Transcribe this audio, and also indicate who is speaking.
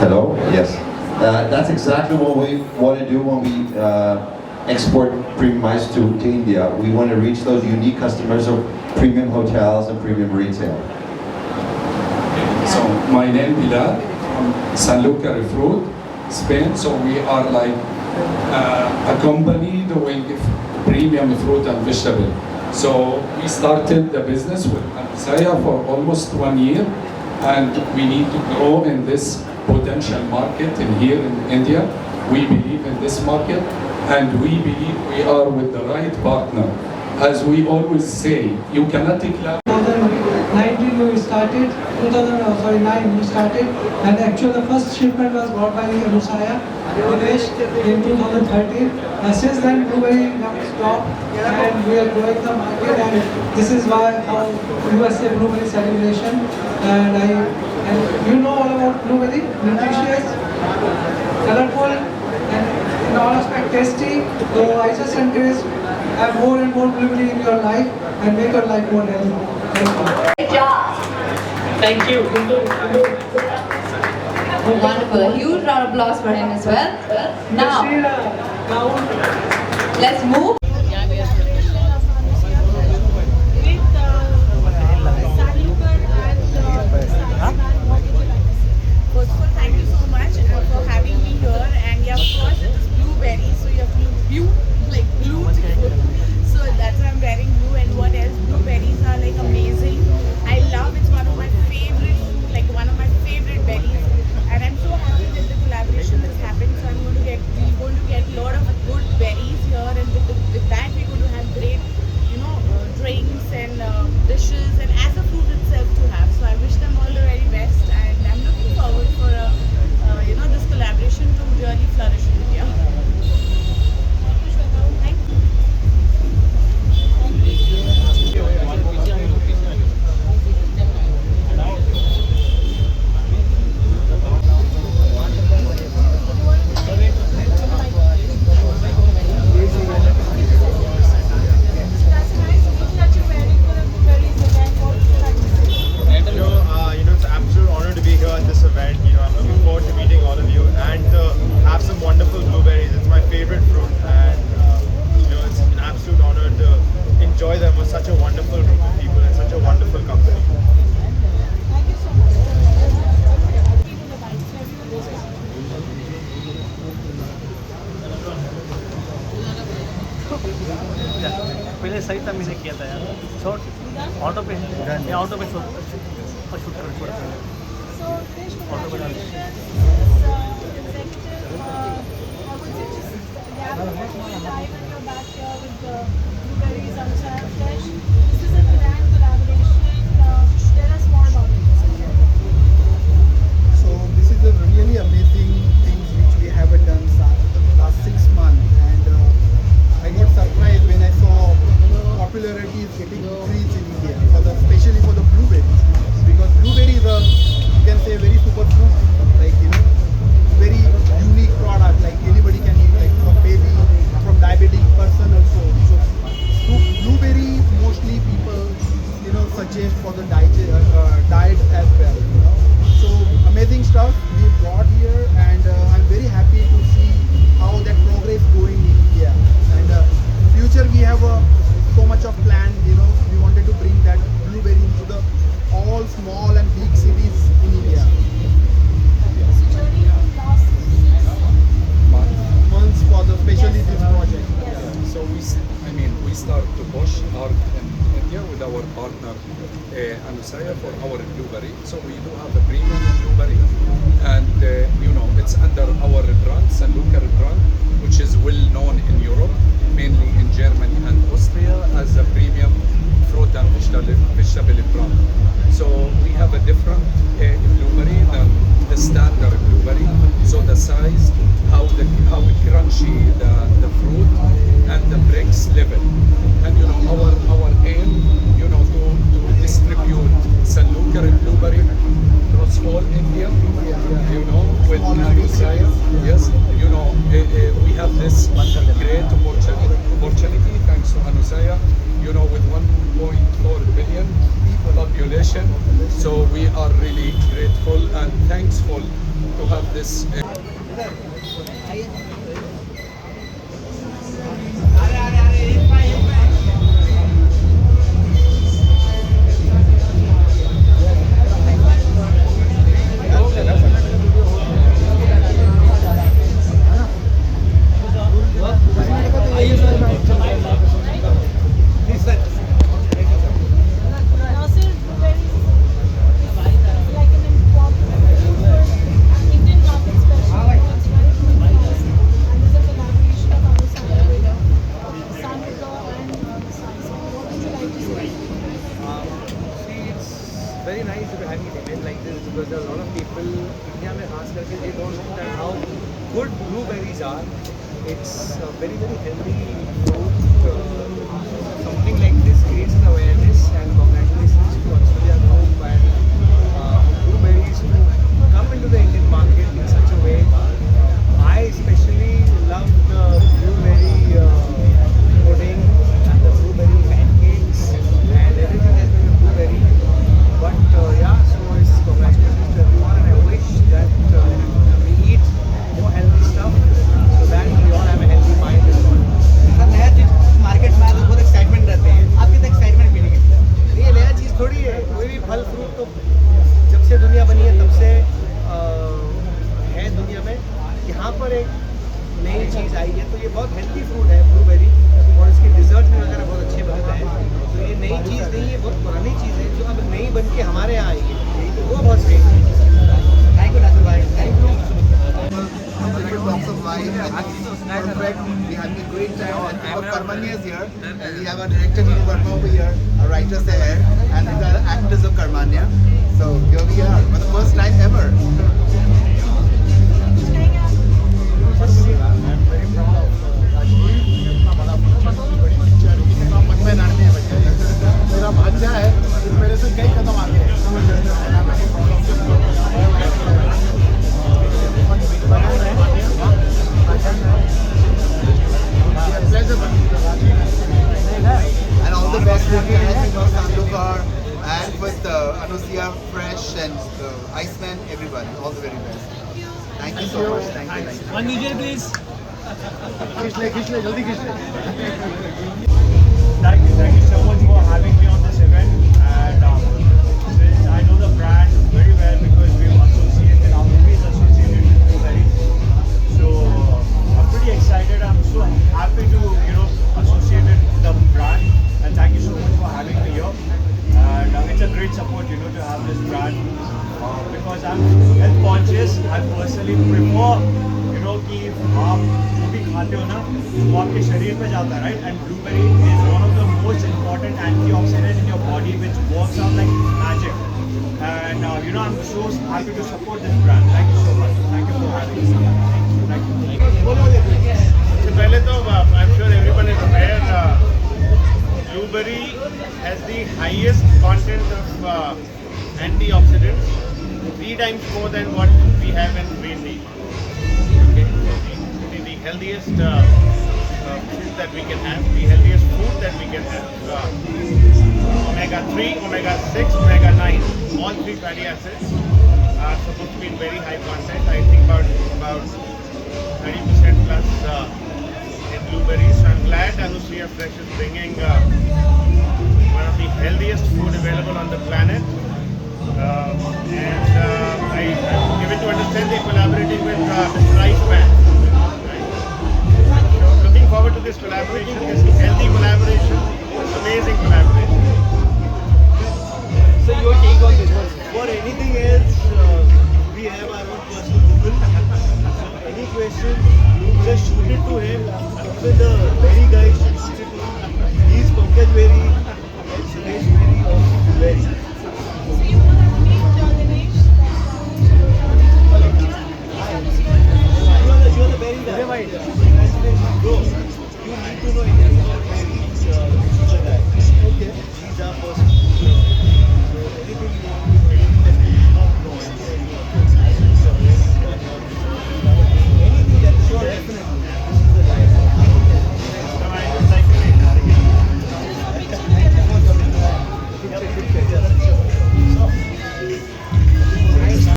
Speaker 1: Hello? Yes. That's exactly what we want to do when we export premium ice to India. We want to reach those unique customers of premium hotels and premium retail.
Speaker 2: So my name Bilal from Sanlúcar Fruit, Spain. So we are like a company doing premium fruit and vegetable. So we started the business with Anusaya for almost 1 year, and we need to grow in this potential market in here in India. We believe in this market, and we believe we are with the right partner. As we always say, you cannot declare
Speaker 3: 2019 we started, 2009 we started, and actually the first shipment was brought by Anusaya in 2013. Since then blueberry never stopped, and we are growing the market, and this is why our USA Blueberry Celebration. And you know all about blueberry, nutritious, colorful, and in all aspects tasty. So I just encourage have more and more blueberry in your life and make your life more healthy. Thank you.
Speaker 4: Thank you.
Speaker 5: Wonderful. A huge round of applause for him as well. Now, let's move.
Speaker 6: First of all, thank you so much for having me here. And yeah, of course, it is blueberry, so you have blue, like blue tickle. So that's why I'm wearing blue. And what else? Blueberries are like amazing. I love it's one of my favorite food, like one of my favorite berries. And I'm so happy that the collaboration has happened. So we're going to get a lot of good berries here, and with that we're going to have great, drinks and dishes, and as a fruit itself to have. So I wish them all the very best, and I'm looking forward for this collaboration to really flourish in India. Thank you.
Speaker 7: It's an absolute honor to be here at this event. I'm looking forward to meeting all of you and have some wonderful blueberries. It's my favorite fruit, and it's an absolute honor to enjoy them with such a wonderful group of people and such a wonderful company.
Speaker 4: पहले सही था मैंने किया था यार short auto पे auto पे shoot कर छोड़ ऑटो पे डाल
Speaker 8: So this is a really amazing things which we haven't done last 6 months, and I got surprised when I saw popularity is getting increased in India, especially for the blueberries, because blueberries are, you can say, very super fruit, like very unique product, like anybody can eat, like from baby, from diabetic person also. So blueberry mostly people suggest for the diet as well. So amazing stuff we brought here, and I'm very happy to see how that progress going in India. And future we have so much of plan. We wanted to bring that blueberry into the all small and big cities in India. Months for the especially this project.
Speaker 2: So we start to push hard in India with our partner Anusaya for our blueberry. So we do have a premium blueberry, and it's under our brand, Sanlúcar brand, which is well known in Europe, mainly in Germany and Austria, as a premium fruit and vegetable brand. So we have a different blueberry than the standard blueberry. So the size, how crunchy the fruit, and the bricks level. And our aim, to distribute Sanlúcar blueberry across all India. With Anusaya. Yes, we have this great opportunity thanks to Anusaya. With 1.4 billion population. So we are really grateful and thankful to have this.
Speaker 6: Nasir Blueberries is like an important Indian market special. That's right. And there's a collaboration of Anusaya with Sanrico and Sai. So what would you like to say?
Speaker 4: See, it's very nice to be having an event like this because there are a lot of people, India mein खास करके, they don't know that how good blueberries are. It's a very, very healthy fruit. Something like this creates an awareness, and congratulations to Anusaya Group and blueberries to come into the Indian market in such a way. I especially love the blueberry pudding and the blueberry pancakes and everything that's been a blueberry. But yeah, so it's congratulations to everyone, and I wish that we eat more healthy stuff so that we all have a healthy mind as well.
Speaker 9: Sir नया चीज market में आते बहुत excitement रहते हैं, आपकी तो एक्साइटमेट मिली है।
Speaker 4: ये नया चीज़ थोड़ी है, कोई भी फल फ्रूट तो जब से दुनिया बनी है तब से है दुनिया में। यहाँ पर एक नई चीज़ आई है, तो ये बहुत हेल्दी फ्रूट है ब्लूबेरी, और इसके डिज़र्ट भी वगैरह बहुत अच्छे बनते हैं। तो ये नई चीज़ नहीं है, बहुत पुरानी चीज़ है जो अब नई बन के हमारे यहाँ आई है, तो वो बहुत सही है।
Speaker 9: थैंक यू नासिर भाई, thank you.
Speaker 8: Different box of wine. I think it's perfect. We had a great time. And our Karmanya is here. And we have our director Ninu Verma over here, our writer Seher, and these are the actors of Karmanya. So here we are for the first time ever.
Speaker 4: I'm very proud of Rajneesh। इतना बड़ा picture, इतनी बड़ी picture, इतना मन में नाचने है बच्चे। मेरा भांजा है, मेरे से कई कदम आगे है।
Speaker 8: And all the best with the helping of Sandukar and with Anusia Fresh and Iceman, everybody. All the very best. Thank you so much. Thank you. Thank you.
Speaker 4: One DJ please। Thank you so much for having me on this event. And since I know the brand very well because we've associated, our movie is associated with blueberries. So I'm pretty excited. I'm so happy to associate with the brand. And thank you so much for having me here. And it's a great support, to have this brand because I'm health conscious. I personally prefer, कि आप जो भी खाते हो ना वो आपके शरीर पे जाता है, right? And blueberry is one of the most important antioxidant in your body which works out like magic. And I'm so happy to support this brand. Thank you so much. Thank you for having me. Thank you.
Speaker 7: So पहले तो I'm sure everyone is aware blueberry has the highest content of antioxidants, 3 times more than what we have in green tea. Okay, the healthiest food that we can have, the healthiest food that we can have. Omega-3, omega-6, omega-9, all 3 fatty acids are supposed to be in very high content. I think about 30% plus in blueberries. So I'm glad Anusia Fresh is bringing one of the healthiest food available on the planet. And I'm given to understand they're collaborating with Mr. Iceman. Right? So looking forward to this collaboration, this healthy collaboration, amazing collaboration.
Speaker 4: So your take on this one? For anything else, we have our own personal Google. So any question, just shoot it to him. Even the Berry guy should shoot it to him. He's Pankaj Berry and Suresh Berry of Berry.
Speaker 6: So you will have to meet Ganesh.
Speaker 4: You are the Berry guy.